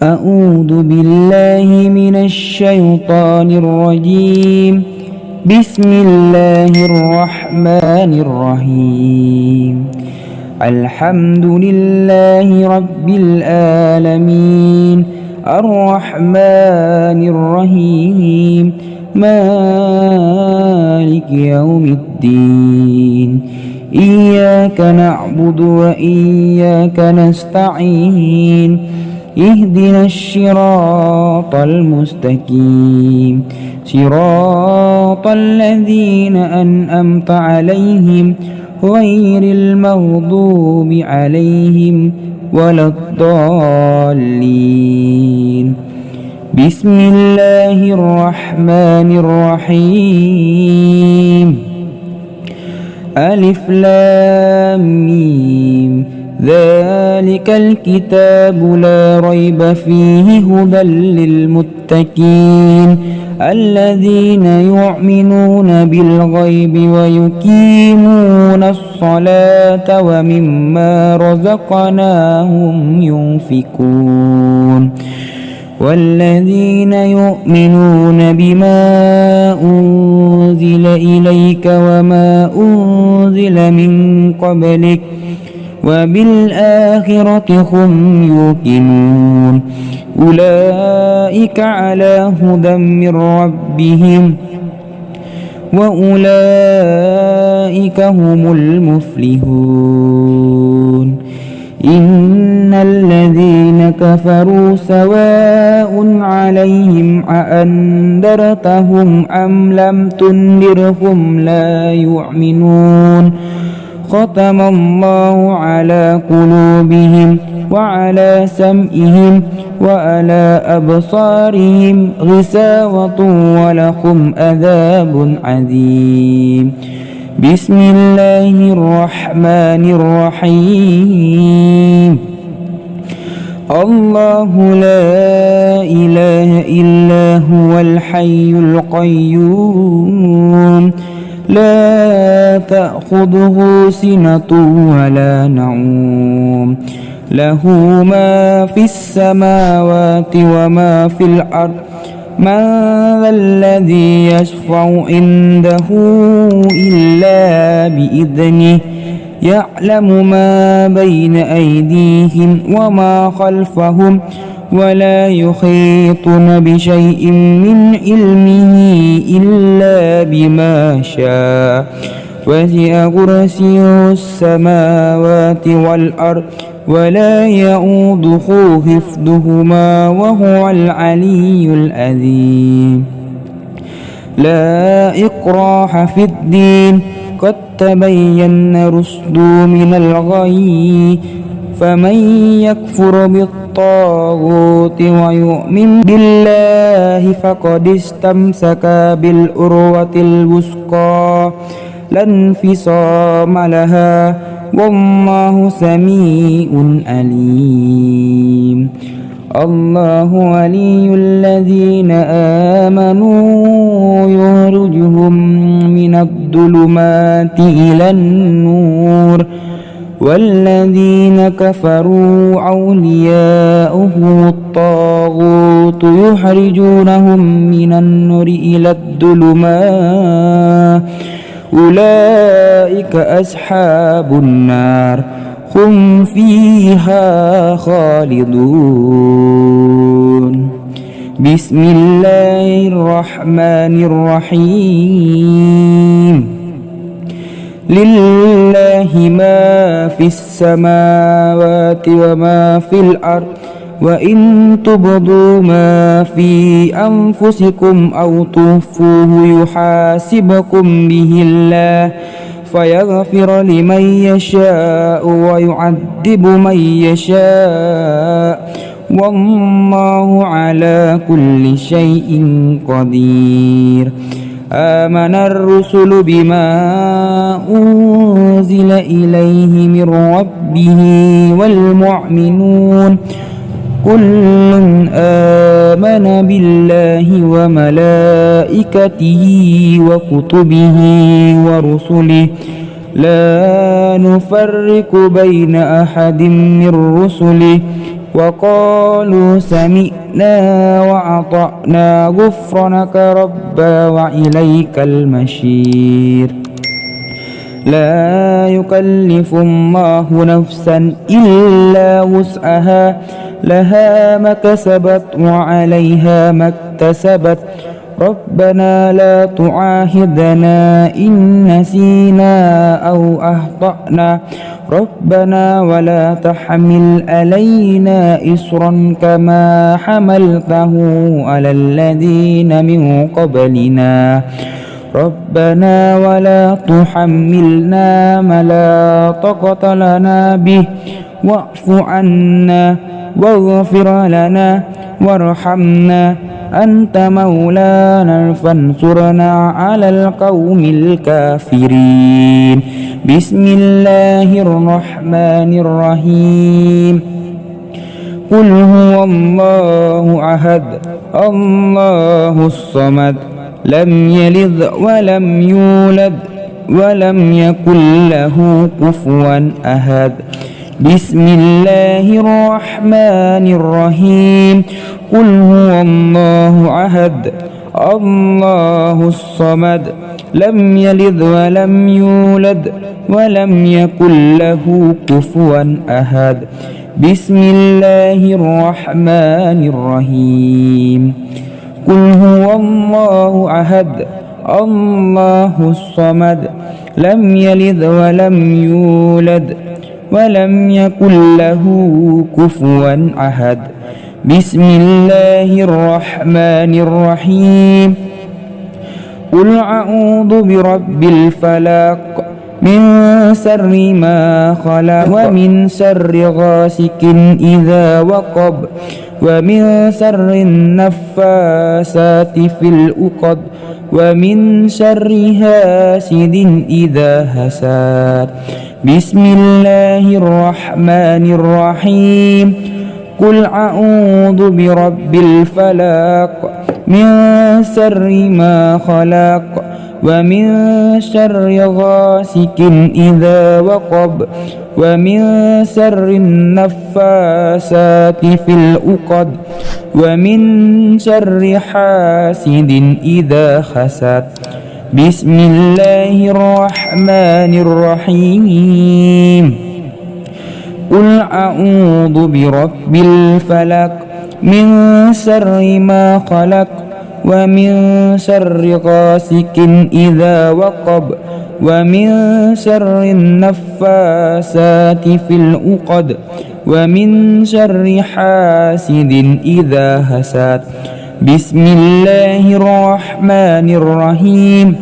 أعوذ بالله من الشيطان الرجيم. بسم الله الرحمن الرحيم. الحمد لله رب العالمين الرحمن الرحيم مالك يوم الدين. إياك نعبد وإياك نستعين. اهدنا الصراط المستقيم صراط الذين أنعمت عليهم غير المغضوب عليهم ولا الضالين. بسم الله الرحمن الرحيم. ألف لام ميم. ذلك الكتاب لا ريب فيه هدى للمتقين الذين يؤمنون بالغيب ويقيمون الصلاة ومما رزقناهم ينفقون والذين يؤمنون بما أنزل إليك وما أنزل من قبلك وبالآخرة هم يوقنون أولئك على هدى من ربهم وأولئك هم المفلحون. إن الذين كفروا سواء عليهم أأنذرتهم أم لم تنذرهم لا يؤمنون. ختم الله على قلوبهم وعلى سمعهم وعلى أبصارهم غشاوة ولهم عذاب عظيم. بسم الله الرحمن الرحيم. الله لا إله إلا هو الحي القيوم لا تأخذه سنة ولا نوم له ما في السماوات وما في الأرض من ذا الذي يشفع عنده إلا بإذنه يعلم ما بين أيديهم وما خلفهم ولا يحيطون بشيء من علمه إلا بما شاء وسع كرسيه السماوات والأرض ولا يؤوده حفظهما وهو العلي العظيم. لا إكراه في الدين قد تبين الرشد من الغي فمن يكفر بالطاغوت ويؤمن بالله فقد استمسك بالعروة الوثقى لا انفصام لها والله سميع عليم. الله ولي الذين آمنوا يخرجهم من الظلمات إلى النور والذين كفروا أولياؤهم الطاغوت يخرجونهم من النور إلى الظلمات أولئك أصحاب النار هم فيها خالدون. بسم الله الرحمن الرحيم. لله ما في السماوات وما في الأرض وإن تبدوا ما في أنفسكم أو تخفوه يحاسبكم به الله فيغفر لمن يشاء ويعذب من يشاء والله على كل شيء قدير. آمن الرسل بما أنزل إليه من ربه والمؤمنون كل آمن بالله وملائكته وكتبه ورسله لا نفرق بين أحد من رسله وقالوا سمعنا وأطعنا غفرانك ربنا وإليك المصير لا يكلف الله نفسا إلا وسعها لها ما كسبت وعليها ما اكتسبت ربنا لا تعاهدنا إن نسينا أو أخطأنا ربنا ولا تحمل علينا إصرا كما حملته على الذين من قبلنا ربنا ولا تحملنا ما لا طاقة لنا به واعف عنا واغفر لنا وارحمنا أنت مولانا فانصرنا على القوم الكافرين بسم الله الرحمن الرحيم قل هو الله أحد الله الصمد لم يلد ولم يولد ولم يكن له كفوا أحد بسم الله الرحمن الرحيم قل هو الله أحد الله الصمد لم يلد ولم يولد ولم يكن له كفوا أحد بسم الله الرحمن الرحيم قل هو الله أحد الله الصمد لم يلد ولم يولد ولم يكن له كفوا أحد بسم الله الرحمن الرحيم قل أعوذ برب الفلق من شر ما خلق ومن شر غاسق إذا وقب ومن شر النفاسات في العقد ومن شر حاسد إذا حسد بسم الله الرحمن الرحيم قل أعوذ برب الفلق من شر ما خلق ومن شر غاسق إذا وقب ومن شر النفاسات في العقد ومن شر حاسد إذا حسد بسم الله الرحمن الرحيم قل أعوذ برب الفلق من شر ما خلق ومن شر غاسق إذا وقب ومن شر النفاسات في العقد ومن شر حاسد إذا حسد بسم الله الرحمن الرحيم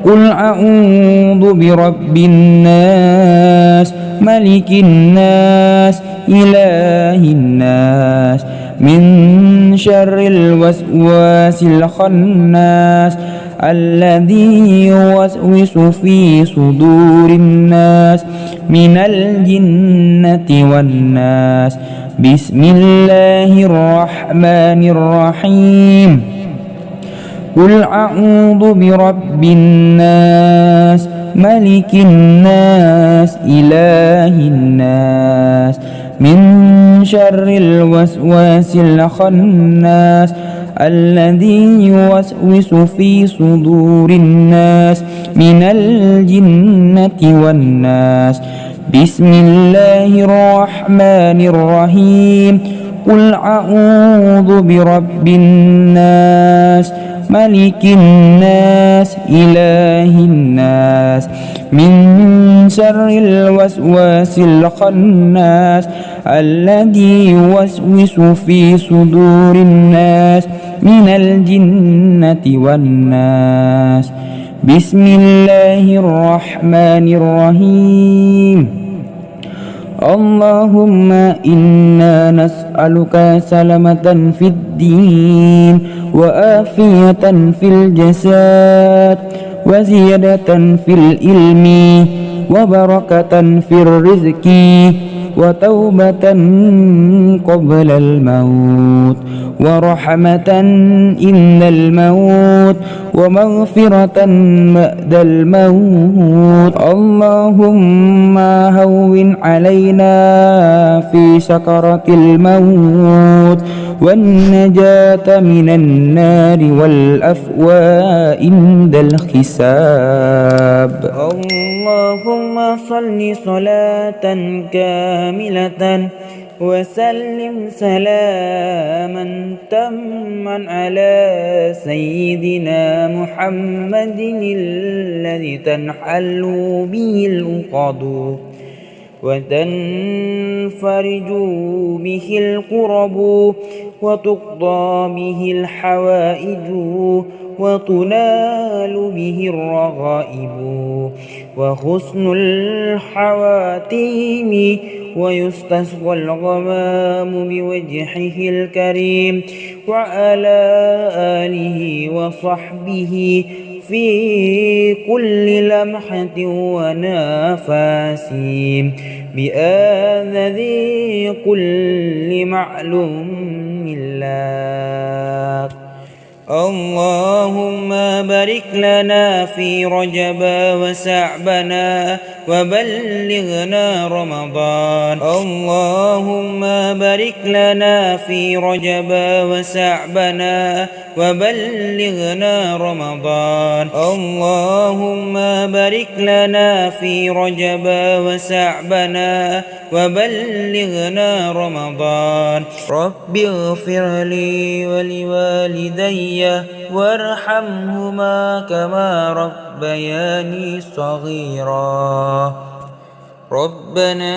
قل أعوذ برب الناس ملك الناس إله الناس من شر الوسواس الخناس الذي يوسوس في صدور الناس من الجنة والناس بسم الله الرحمن الرحيم قل أعوذ برب الناس ملك الناس إله الناس من شر الوسواس الخناس الذي يوسوس في صدور الناس من الجنة والناس بسم الله الرحمن الرحيم قل أعوذ برب الناس ملك الناس إله الناس من شر الوسواس الخناس الذي يوسوس في صدور الناس من الجنة والناس بسم الله الرحمن الرحيم اللهم إنا نسألك سلامة في الدين وآفية في الجسد وزيادة في العلم وبركة في الرزق وتوبة قبل الموت ورحمة إن الموت ومغفرة بعد الموت. اللهم هون علينا في سكرة الموت والنجاة من النار والأفواء عند الحساب. اللهم صل صلاة كاملة وسلم سلاما تاما على سيدنا محمد الذي تنحل به العقد وتنفرج به الكرب وتقضى به الحوائج وتنال به الرغائب وحسن الحواتيم ويستسقى الغمام بوجهه الكريم وعلى آله وصحبه في كل لمحة ونفس بآذذ كل معلوم لك. اللهم بارك لنا في رجب وشعبنا وبلغنا رمضان. اللهم بارك لنا في رجب وشعبنا وبلغنا رمضان. اللهم بارك لنا في رجب وشعبنا وبلغنا رمضان. رب اغفر لي ولوالدي وارحمهما كما ربياني صغيرا. ربنا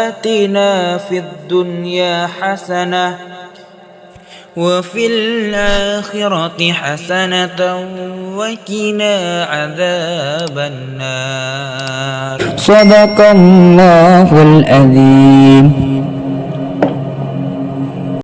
آتنا في الدنيا حسنة وفي الآخرة حسنة وقنا عذاب النار. صدق الله العظيم.